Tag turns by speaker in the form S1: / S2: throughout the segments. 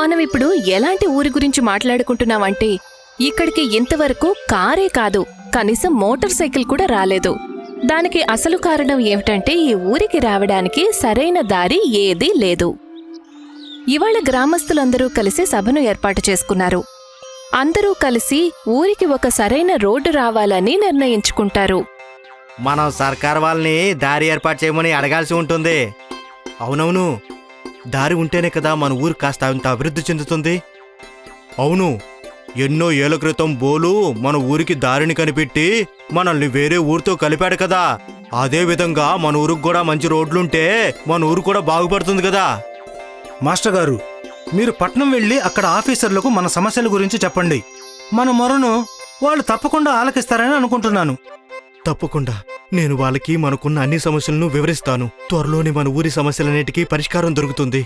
S1: మనమిప్పుడు ఎలాంటి ఊరి గురించి మాట్లాడుకుంటున్నామంటే ఇక్కడికి ఇంతవరకు కారే కాదు, కనీసం మోటార్ సైకిల్ కూడా రాలేదు. దానికి అసలు కారణం ఏమిటంటే ఈ ఊరికి రావడానికి సరైన దారి ఏదీ లేదు. ఇవాళ గ్రామస్తులందరూ కలిసి సభను ఏర్పాటు చేసుకున్నారు. అందరూ కలిసి ఊరికి ఒక సరైన రోడ్డు రావాలని నిర్ణయించుకుంటారు.
S2: మనం సర్కార్ వాళ్ళని దారి ఏర్పాటు చేయమని అడగాల్సి ఉంటుంది. అవునవును, దారి ఉంటేనే కదా మన ఊరు కాస్త ఇంత అభివృద్ధి చెందుతుంది. అవును, ఎన్నో ఏళ్ల క్రితం బోలు మన ఊరికి దారిని కనిపెట్టి మనల్ని వేరే ఊరితో కలిపాడు కదా. అదే విధంగా మన ఊరికి కూడా మంచి రోడ్లుంటే మన ఊరు కూడా బాగుపడుతుంది కదా.
S3: మాస్టర్ గారు, మీరు పట్నం వెళ్ళి అక్కడ ఆఫీసర్లకు మన సమస్యల గురించి చెప్పండి. మన మొరను వాళ్ళు తప్పకుండా ఆలకిస్తారని అనుకుంటున్నాను.
S2: తప్పకుండా నేను వాళ్ళకి మనకున్న అన్ని సమస్యలను వివరిస్తాను. త్వరలోనే మన ఊరి సమస్యలన్నిటికీ పరిష్కారం దొరుకుతుంది.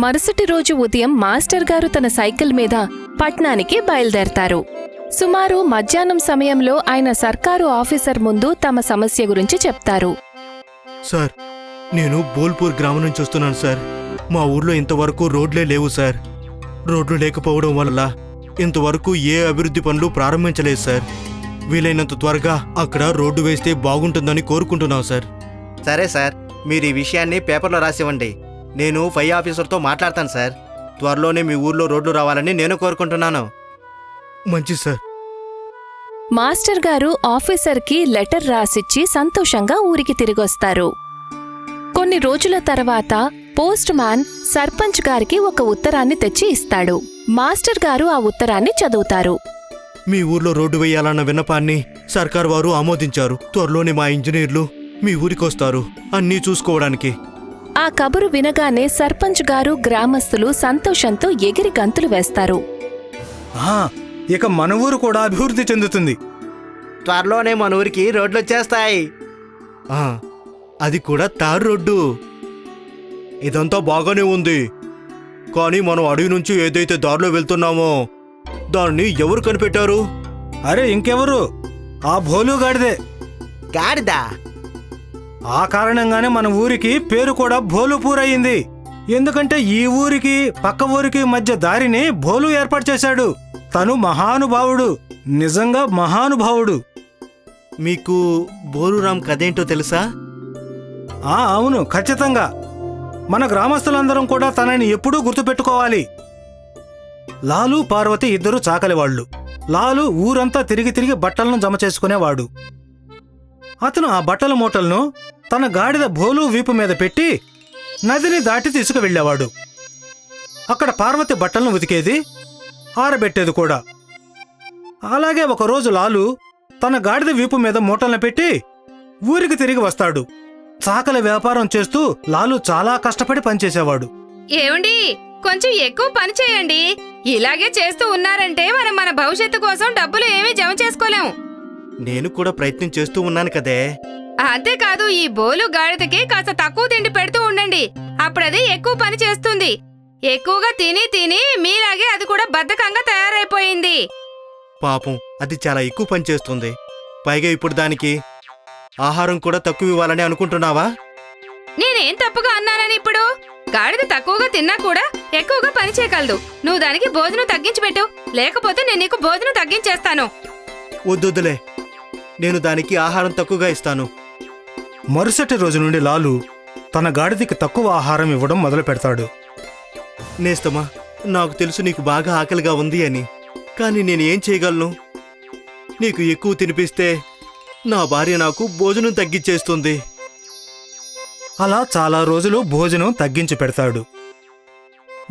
S1: మరుసటి రోజు ఉదయం మాస్టర్ గారు తన సైకిల్ మీద పట్నానికి బయలుదేరతారు. సుమారు మధ్యాహ్నం సమయంలో ఆయన సర్కారు ఆఫీసర్ ముందు తమ సమస్య గురించి చెప్తారు.
S2: సార్, నేను బోల్పూర్ గ్రామం నుంచి వస్తున్నాను సార్. మా ఊర్లో ఇంతవరకు రోడ్లే లేవు సార్. రోడ్లు లేకపోవడం వల్ల ఇంతవరకు ఏ అభివృద్ధి పనులు ప్రారంభించలేదు సార్. వీలైనంత త్వరగా అక్కడ రోడ్డు వేస్తే బాగుంటుందని కోరుకుంటున్నాం సార్. సరే సార్, మీరు ఈ విషయాన్ని పేపర్లో రాసివ్వండి. నేను పై ఆఫీసర్తో మాట్లాడతాను సార్. త్వరలోనే మీ ఊర్లో రోడ్లు రావాలని నేను కోరుకుంటున్నాను. మంచిది సార్.
S1: మాస్టర్ గారు ఆఫీసర్కి లెటర్ రాసిచ్చి సంతోషంగా ఊరికి తిరిగొస్తారు. కొన్ని రోజుల తర్వాత పోస్ట్ మ్యాన్ సర్పంచ్ గారికి ఒక ఉత్తరాన్ని తెచ్చి ఇస్తాడు. మాస్టర్ గారు ఆ ఉత్తరాన్ని చదువుతారు.
S2: మీ ఊర్లో రోడ్డు వేయాలన్న విన్నపాన్ని సర్కార్ వారు ఆమోదించారు. త్వరలోనే మా ఇంజనీర్లు మీ ఊరికొస్తారు అన్నీ చూసుకోవడానికి.
S1: ఆ కబురు వినగానే సర్పంచ్ గారు గ్రామస్తులు సంతోషంతో ఎగిరి గంతులు వేస్తారు.
S3: ఇక మన ఊరు కూడా అభివృద్ధి చెందుతుంది.
S2: త్వరలోనే మన ఊరికి రోడ్లు వచ్చేస్తాయి. అది కూడా తారు రోడ్డు. ఇదంతా బాగానే ఉంది, కానీ మనం అడవి నుంచి ఏదైతే దారిలో వెళ్తున్నామో దాన్ని ఎవరు కనిపెట్టారు?
S3: అరే ఇంకెవరు, ఆ భోలుగాడిదే.
S2: గాడిదా?
S3: ఆ కారణంగానే మన ఊరికి పేరు కూడా భోలుపూర్ అయింది. ఎందుకంటే ఈ ఊరికి పక్క ఊరికి మధ్య దారిని భోలు ఏర్పాటు చేశాడు. తను మహానుభావుడు, నిజంగా మహానుభావుడు.
S2: మీకు బోలురాం కథేంటో తెలుసా?
S3: అవును, ఖచ్చితంగా. మన గ్రామస్తులందరం కూడా తనని ఎప్పుడూ గుర్తుపెట్టుకోవాలి. లాలు పార్వతి ఇద్దరు చాకలివాళ్లు. లాలు ఊరంతా తిరిగి తిరిగి బట్టలను జమ చేసుకునేవాడు. అతను ఆ బట్టల మూటలను తన గాడిద భోలు వీపు మీద పెట్టి నదిని దాటి తీసుకువెళ్ళేవాడు. అక్కడ పార్వతి బట్టలను ఉతికేది, ఆరబెట్టేది కూడా. అలాగే ఒకరోజు లాలు తన గాడిద వీపు మీద మూటలను పెట్టి ఊరికి తిరిగి వస్తాడు. చాకలి వ్యాపారం చేస్తూ లాలు చాలా కష్టపడి పనిచేసేవాడు.
S4: ఏమండి, కొంచెం ఎక్కువ పని చేయండి. ఇలాగే చేస్తూ ఉన్నారంటే మనం మన భవిష్యత్తు కోసం డబ్బులు ఏమీ జమ చేసుకోలేం.
S2: నేను కూడా ప్రయత్నం చేస్తూ ఉన్నాను కదే.
S4: అంతేకాదు, ఈ బోలు గాడిదకి కాస్త తక్కువ తిండి పెడుతూ ఉండండి. అప్పుడది ఎక్కువ పని చేస్తుంది. ఎక్కువగా తిని తిని మీలాగే అది కూడా బద్ధకంగా తయారైపోయింది.
S2: పాపం, అది చాలా ఎక్కువ పని చేస్తుంది. పైగా ఇప్పుడు దానికి ఆహారం కూడా తక్కువ ఇవ్వాలని అనుకుంటున్నావా?
S4: నేనేం తప్పుగా అన్నానని ఇప్పుడు? గాడిద తక్కువగా తిన్నా కూడా ఎక్కువగా పని చేయగలదు. నువ్వు దానికి భోజనం తగ్గించి పెట్టు, లేకపోతే నేను నీకు భోజనం తగ్గించేస్తాను.
S2: వద్దులే, నేను దానికి ఆహారం తక్కువగా ఇస్తాను.
S3: మరుసటి రోజు నుండి లాలు తన గాడిదకి తక్కువ ఆహారం ఇవ్వడం మొదలు పెడతాడు.
S2: నేస్తమా, నాకు తెలుసు నీకు బాగా ఆకలిగా ఉంది అని, కానీ నేను ఏం చేయగలను? నీకు ఎక్కువ తినిపిస్తే నా భార్య నాకు భోజనం తగ్గించేస్తుంది.
S3: అలా చాలా రోజులు భోజనం తగ్గించి పెడతాడు.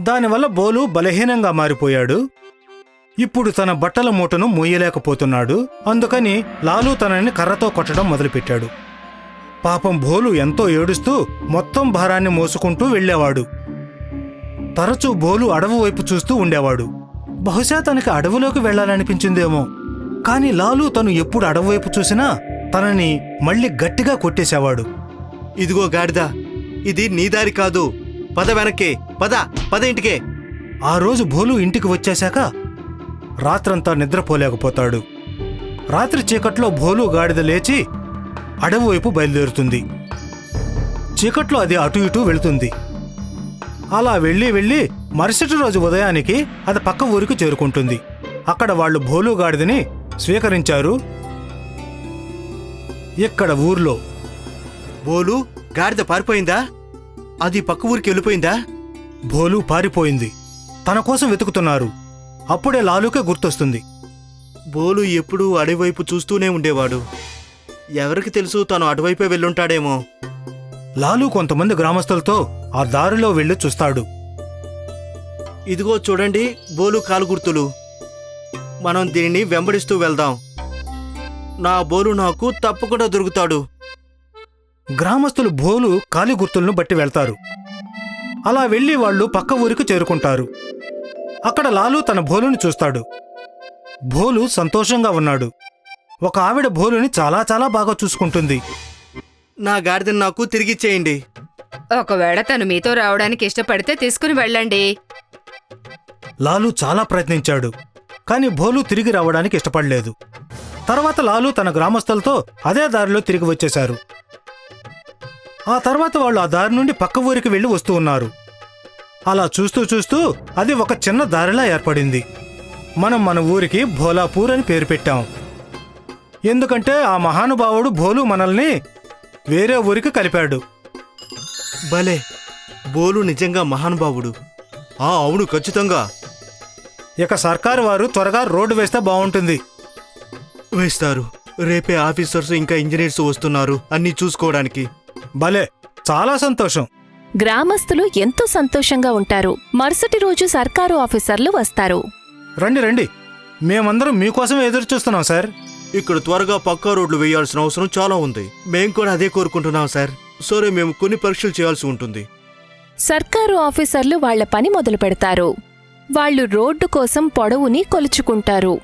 S3: దానివల్ల బోలు బలహీనంగా మారిపోయాడు. ఇప్పుడు తన బట్టల మూటను మోయలేకపోతున్నాడు. అందుకని లాలు తనని కర్రతో కొట్టడం మొదలుపెట్టాడు. పాపం భోలు ఎంతో ఏడుస్తూ మొత్తం భారాన్ని మోసుకుంటూ వెళ్ళేవాడు. తరచూ బోలు అడవి వైపు చూస్తూ ఉండేవాడు. బహుశా తనకి అడవిలోకి వెళ్లాలనిపించిందేమో. కాని లాలు తను ఎప్పుడు అడవి వైపు చూసినా తనని మళ్ళీ గట్టిగా కొట్టేసేవాడు.
S2: ఇదిగో గాడిదా, ఇది నీ దారి కాదు, పద వెనక్కి, పద ఇంటికే.
S3: ఆ రోజు భోలు ఇంటికి వచ్చేశాక రాత్రంతా నిద్రపోలేకపోతాడు. రాత్రి చీకట్లో భోలు గాడిద లేచి అడవి వైపు బయలుదేరుతుంది. చీకట్లో అది అటు ఇటు వెళుతుంది. అలా వెళ్ళి మరుసటి రోజు ఉదయానికి అది పక్క ఊరికి చేరుకుంటుంది. అక్కడ వాళ్ళు భోలు గాడిదని స్వీకరించారు. ఇక్కడ ఊర్లో
S2: బోలు గాడిద పారిపోయిందా? అది పక్క ఊరికి వెళ్ళిపోయిందా?
S3: భోలు పారిపోయింది. తన కోసం వెతుకుతున్నారు. అప్పుడే లాలుకే గుర్తొస్తుంది.
S2: బోలు ఎప్పుడూ అడవివైపు చూస్తూనే ఉండేవాడు. ఎవరికి తెలుసు తను అటువైపే వెళ్ళుంటాడేమో.
S3: లాలు కొంతమంది గ్రామస్తులతో ఆ దారిలో వెళ్లి చూస్తాడు.
S2: ఇదిగో చూడండి బోలు కాలు గుర్తులు. మనం దీనిని వెంబడిస్తూ వెళ్దాం. నా బోలు నాకు తప్పకుండా దొరుకుతాడు.
S3: గ్రామస్తులు భోలు కాలి గుర్తులను బట్టి వెళ్తారు. అలా వెళ్లి వాళ్ళు పక్క ఊరికి చేరుకుంటారు. అక్కడ లాలు తన భోలుని చూస్తాడు. భోలు సంతోషంగా ఉన్నాడు. ఒక ఆవిడ భోలుని చాలా చాలా బాగా చూసుకుంటుంది.
S2: నా గాడిదని నాకు తిరిగిచ్చేయండి.
S4: ఒకవేళ తను మీతో రావడానికి ఇష్టపడితే తీసుకుని వెళ్ళండి.
S3: లాలు చాలా ప్రయత్నించాడు. కాని భోలు తిరిగి రావడానికి ఇష్టపడలేదు. తర్వాత లాలు తన గ్రామస్తులతో అదే దారిలో తిరిగి వచ్చేశారు. ఆ తర్వాత వాళ్ళు ఆ దారి నుండి పక్క ఊరికి వెళ్లి వస్తూ ఉన్నారు. అలా చూస్తూ చూస్తూ అది ఒక చిన్న దారిలా ఏర్పడింది. మనం మన ఊరికి భోలాపూర్ అని పేరు పెట్టాం. ఎందుకంటే ఆ మహానుభావుడు భోలు మనల్ని వేరే ఊరికి కలిపాడు.
S2: భలే, బోలు నిజంగా మహానుభావుడు. అవును, ఖచ్చితంగా.
S3: ఇక సర్కారు వారు త్వరగా రోడ్డు వేస్తే బాగుంటుంది.
S2: వేస్తారు. రేపే ఆఫీసర్స్ ఇంకా ఇంజనీర్స్ వస్తున్నారు అన్నీ చూసుకోవడానికి.
S3: భలే, చాలా సంతోషం.
S1: గ్రామస్తులు ఎంతో సంతోషంగా ఉంటారు. మరుసటి రోజు సర్కారు ఆఫీసర్లు వస్తారు.
S3: రండి రండి, మేమందరం మీకోసం ఎదురు చూస్తున్నాం సార్.
S2: ఇక్కడ త్వరగా పక్కా రోడ్లు వేయాల్సిన అవసరం చాలా ఉంది. మేం కూడా అదే కోరుకుంటున్నాం సార్. సరే, మేము కొన్ని పరీక్షలు చేయాల్సి ఉంటుంది.
S1: సర్కారు ఆఫీసర్లు వాళ్ల పని మొదలు పెడతారు. వాళ్లు రోడ్డు కోసం పొడవుని కొలుచుకుంటారు.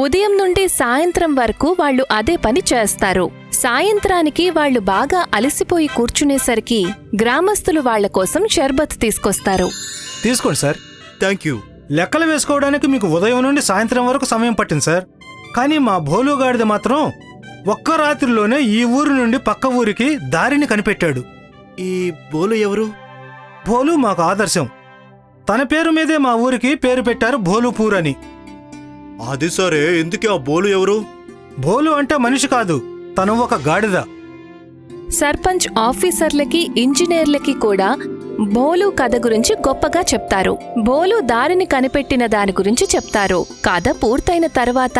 S1: ఉదయం నుండి సాయంత్రం వరకు వాళ్లు అదే పని చేస్తారు. సాయంత్రానికి వాళ్లు బాగా అలసిపోయి కూర్చునేసరికి గ్రామస్తులు వాళ్ల కోసం షర్బత్ తీసుకొస్తారు.
S3: తీసుకోండి సార్.
S2: Thank you.
S3: లెక్కలు వేసుకోవడానికి మీకు ఉదయం నుండి సాయంత్రం వరకు సమయం పట్టింది సార్. కానీ మా భోలుగాడిద మాత్రం ఒక్క రాత్రిలోనే ఈ ఊరి నుండి పక్క ఊరికి దారిని కనిపెట్టాడు.
S2: ఈ బోలు ఎవరు?
S3: భోలు మాకు ఆదర్శం. తన పేరు మీదే మా ఊరికి పేరు పెట్టారు భోలుపూర్ అని.
S2: అది సరే, ఎందుకే ఆ బోలు ఎవరు?
S3: భోలు అంటే మనిషి కాదు, తను ఒక గాడిద.
S1: సర్పంచ్ ఆఫీసర్లకి ఇంజనీర్లకి కూడా బోలు కథ గురించి గొప్పగా చెప్తారు. బోలు దారిని కనిపెట్టిన దాని గురించి చెప్తారు. కథ పూర్తయిన తర్వాత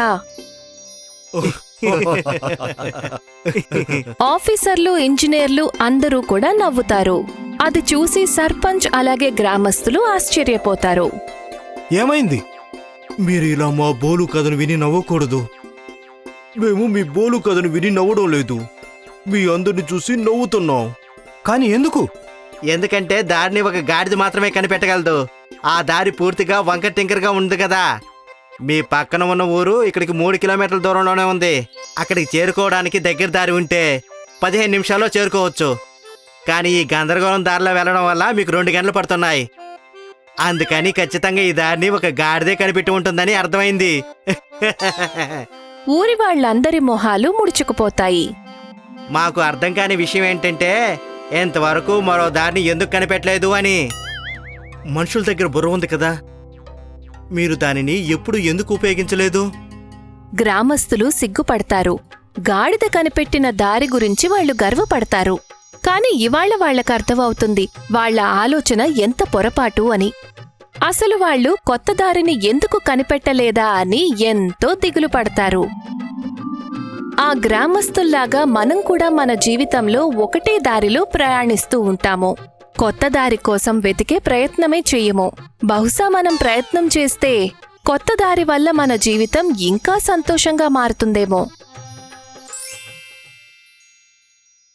S1: ఆఫీసర్లు ఇంజనీర్లు అందరూ కూడా నవ్వుతారు. అది చూసి సర్పంచ్ అలాగే గ్రామస్తులు ఆశ్చర్యపోతారు.
S3: ఏమైంది?
S2: మీరు ఇలా మా బోలు కథను విని నవ్వకూడదు. మేము మీ బోలు కథను విని నవ్వడం లేదు. మీ అందరిని చూసి నవ్వుతున్నాం.
S3: కాని ఎందుకు?
S5: ఎందుకంటే దారిని ఒక గాడిద మాత్రమే కనిపెట్టగలదు. ఆ దారి పూర్తిగా వంకర టింకరగా ఉంది కదా. మీ పక్కన ఉన్న ఊరు ఇక్కడికి 3 కిలోమీటర్ల దూరంలోనే ఉంది. అక్కడికి చేరుకోవడానికి దగ్గర దారి ఉంటే 15 నిమిషాల్లో చేరుకోవచ్చు. కానీ ఈ గందరగోళం దారిలో వెళ్ళడం వల్ల మీకు 2 గంటలు పడుతున్నాయి. అందుకని ఖచ్చితంగా ఈ దారిని ఒక గాడిదే కనిపెట్టి ఉంటుందని అర్థమైంది.
S1: ఊరి వాళ్ళందరి మొహాలు ముడుచుకుపోతాయి.
S5: మాకు అర్థం కాని విషయం ఏంటంటే ఇంతవరకు మరో దారిని ఎందుకు కనిపెట్టలేదు అని.
S2: మనుషుల దగ్గర బుర్ర ఉంది కదా, మీరు దానిని ఎప్పుడు ఎందుకు ఉపయోగించలేదు?
S1: గ్రామస్తులు సిగ్గుపడతారు. గాడిద కనిపెట్టిన దారి గురించి వాళ్లు గర్వపడతారు. కాని ఇవాళ వాళ్లకు అర్థమవుతుంది వాళ్ల ఆలోచన ఎంత పొరపాటు అని. అసలు వాళ్లు కొత్త దారిని ఎందుకు కనిపెట్టలేదా అని ఎంతో దిగులు పడతారు. ఆ గ్రామస్తుల్లాగా మనం కూడా మన జీవితంలో ఒకటే దారిలో ప్రయాణిస్తూ ఉంటాము. కొత్త దారి కోసం వెతికే ప్రయత్నమే చెయ్యము. బహుశా మనం ప్రయత్నం చేస్తే కొత్త దారి వల్ల మన జీవితం ఇంకా సంతోషంగా మారుతుందేమో.